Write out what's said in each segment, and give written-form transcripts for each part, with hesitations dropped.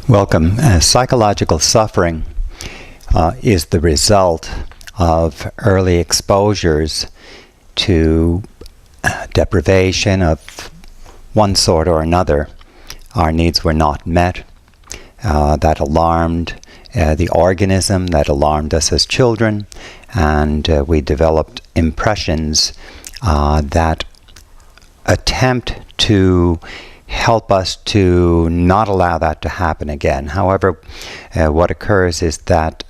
Welcome. Psychological suffering is the result of early exposures to deprivation of one sort or another. Our needs were not met. That alarmed the organism, that alarmed us as children, and we developed impressions that attempt to help us to not allow that to happen again. However, what occurs is that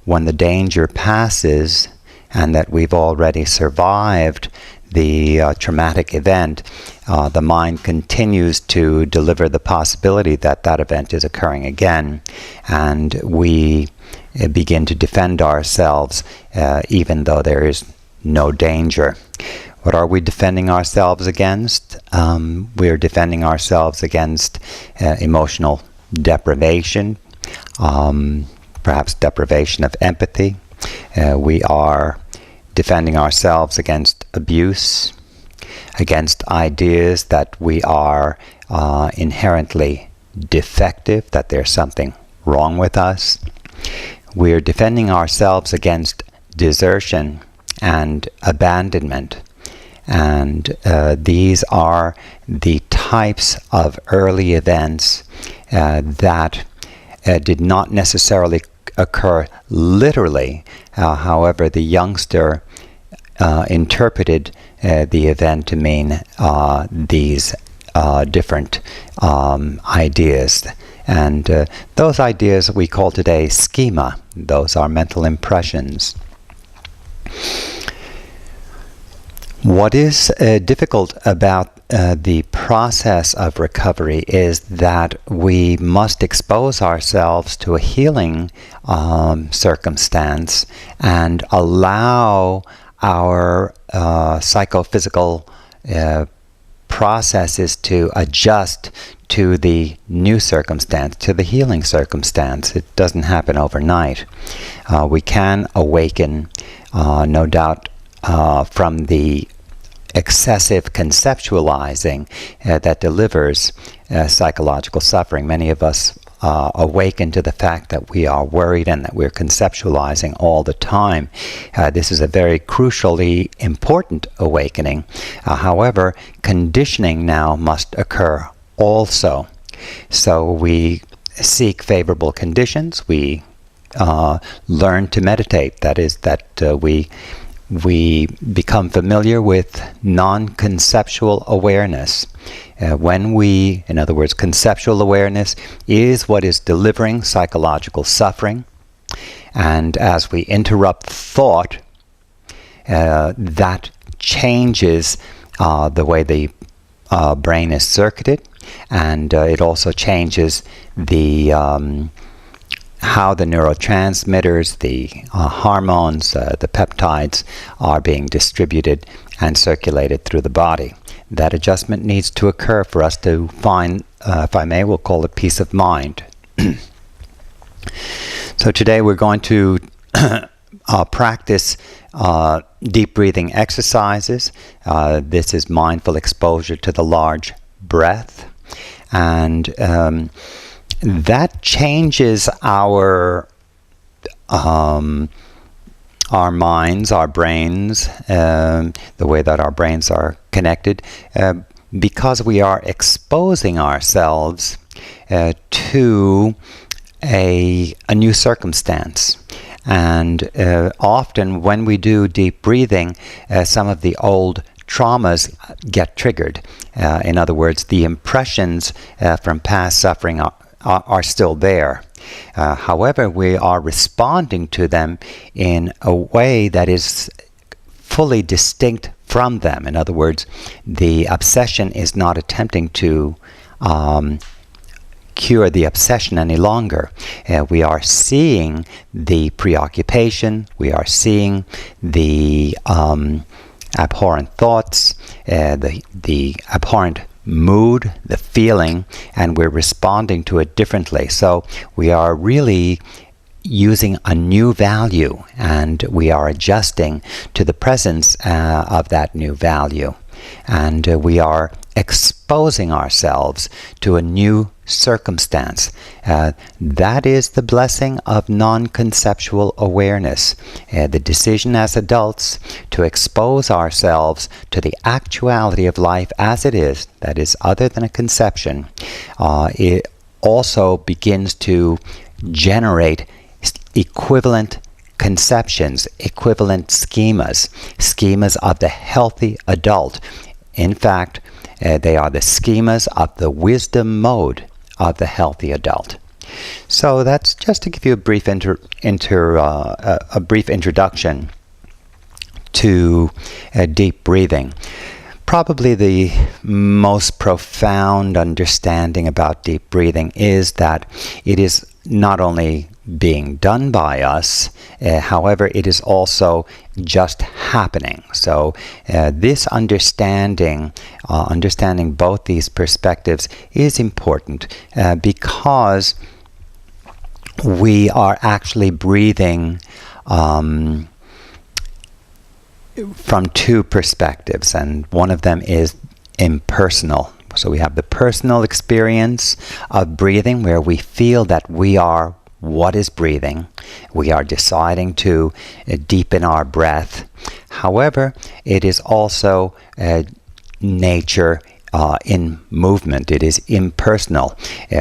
when the danger passes and that we've already survived the traumatic event, the mind continues to deliver the possibility that that event is occurring again, and we begin to defend ourselves even though there is no danger. What are we defending ourselves against? We're defending ourselves against emotional deprivation, perhaps deprivation of empathy. We are defending ourselves against abuse, against ideas that we are inherently defective, that there's something wrong with us. We're defending ourselves against desertion and abandonment. And these are the types of early events that did not necessarily occur literally. However, the youngster interpreted the event to mean these different ideas. And those ideas we call today schema. Those are mental impressions. What is difficult about the process of recovery is that we must expose ourselves to a healing circumstance and allow our psychophysical processes to adjust to the new circumstance, to the healing circumstance. It doesn't happen overnight. We can awaken, no doubt, from the excessive conceptualizing that delivers psychological suffering. Many of us awaken to the fact that we are worried and that we're conceptualizing all the time. This is a very crucially important awakening. However, conditioning now must occur also. So we seek favorable conditions. We learn to meditate. That is, that we become familiar with non-conceptual awareness. In other words, conceptual awareness is what is delivering psychological suffering. And as we interrupt thought, that changes the way the brain is circuited, and it also changes the how the neurotransmitters, the hormones, the peptides are being distributed and circulated through the body. That adjustment needs to occur for us to find, if I may, we'll call it peace of mind. So today we're going to practice deep breathing exercises. This is mindful exposure to the large breath. And that changes our minds, our brains, the way that our brains are connected, because we are exposing ourselves to a new circumstance. And often when we do deep breathing, some of the old traumas get triggered. In other words, the impressions from past suffering are still there. However, we are responding to them in a way that is fully distinct from them. In other words, the obsession is not attempting to cure the obsession any longer. We are seeing the preoccupation, we are seeing the abhorrent thoughts, the abhorrent mood, the feeling, and we're responding to it differently. So we are really using a new value, and we are adjusting to the presence of that new value. and we are exposing ourselves to a new circumstance. That is the blessing of non-conceptual awareness. The decision as adults to expose ourselves to the actuality of life as it is, that is other than a conception, it also begins to generate equivalent conceptions, equivalent schemas of the healthy adult. In fact, they are the schemas of the wisdom mode of the healthy adult. So that's just to give you a brief introduction to deep breathing. Probably the most profound understanding about deep breathing is that it is not only being done by us, however, it is also just happening. So this understanding both these perspectives is important because we are actually breathing from two perspectives, and one of them is impersonal. So we have the personal experience of breathing, where we feel that we are what is breathing. We are deciding to deepen our breath. However, it is also nature in movement. It is impersonal.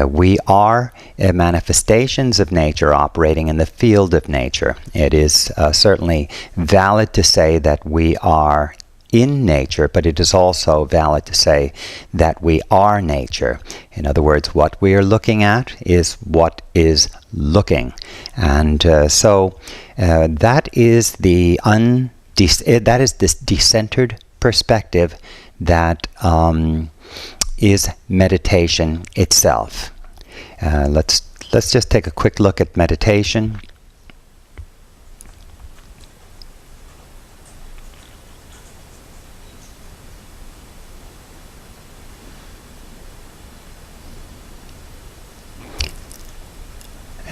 We are manifestations of nature operating in the field of nature. It is certainly valid to say that we are in nature, but it is also valid to say that we are nature. In other words, what we are looking at is what is looking. And so that is this decentered perspective that is meditation itself. Let's just take a quick look at meditation.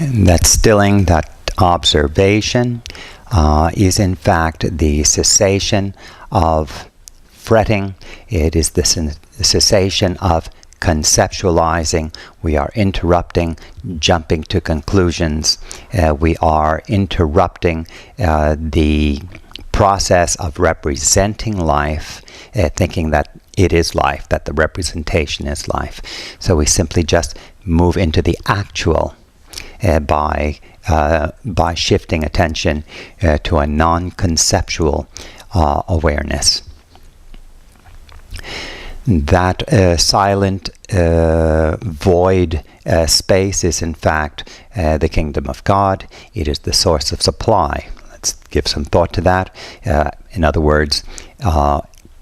And that stilling, that observation, is in fact the cessation of fretting. It is the cessation of conceptualizing. We are interrupting, jumping to conclusions. We are interrupting the process of representing life, thinking that it is life, that the representation is life. So we simply just move into the actual by shifting attention to a non-conceptual awareness. That silent void space is in fact the kingdom of God. It is the source of supply. Let's give some thought to that. In other words,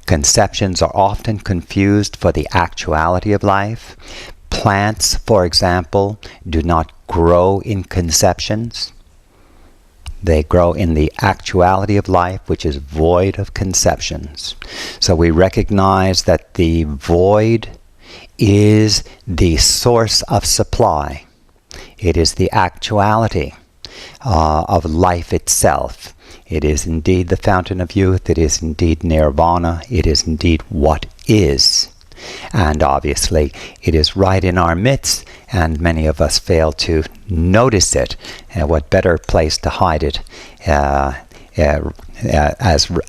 conceptions are often confused for the actuality of life. Plants, for example, do not grow in conceptions. They grow in the actuality of life, which is void of conceptions. So we recognize that the void is the source of supply. It is the actuality of life itself. It is indeed the fountain of youth. It is indeed nirvana. It is indeed what is. And obviously, it is right in our midst, and many of us fail to notice it. What better place to hide it as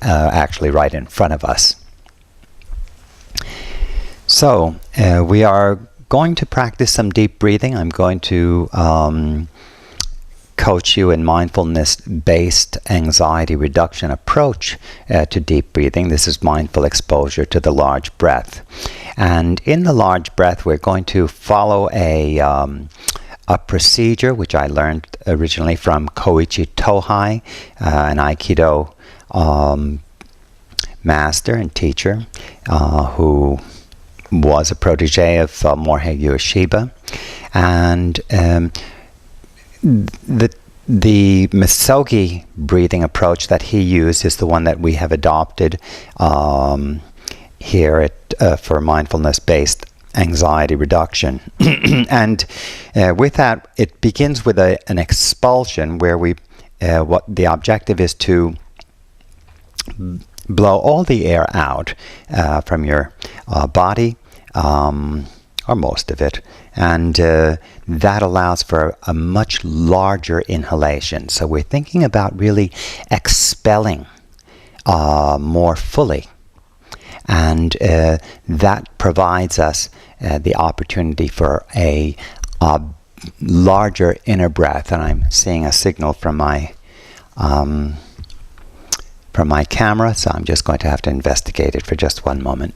actually right in front of us. So, we are going to practice some deep breathing. I'm going to coach you in mindfulness-based anxiety reduction approach to deep breathing. This is mindful exposure to the large breath. And in the large breath, we're going to follow a procedure which I learned originally from Koichi Tohei, an Aikido master and teacher who was a protege of Morihei Ueshiba. And the Misogi breathing approach that he used is the one that we have adopted here for mindfulness-based anxiety reduction. And with that, it begins with an expulsion where what the objective is to blow all the air out from your body, or most of it, and that allows for a much larger inhalation. So we're thinking about really expelling more fully, and that provides us the opportunity for a larger inner breath. And I'm seeing a signal from my camera, so I'm just going to have to investigate it for just one moment.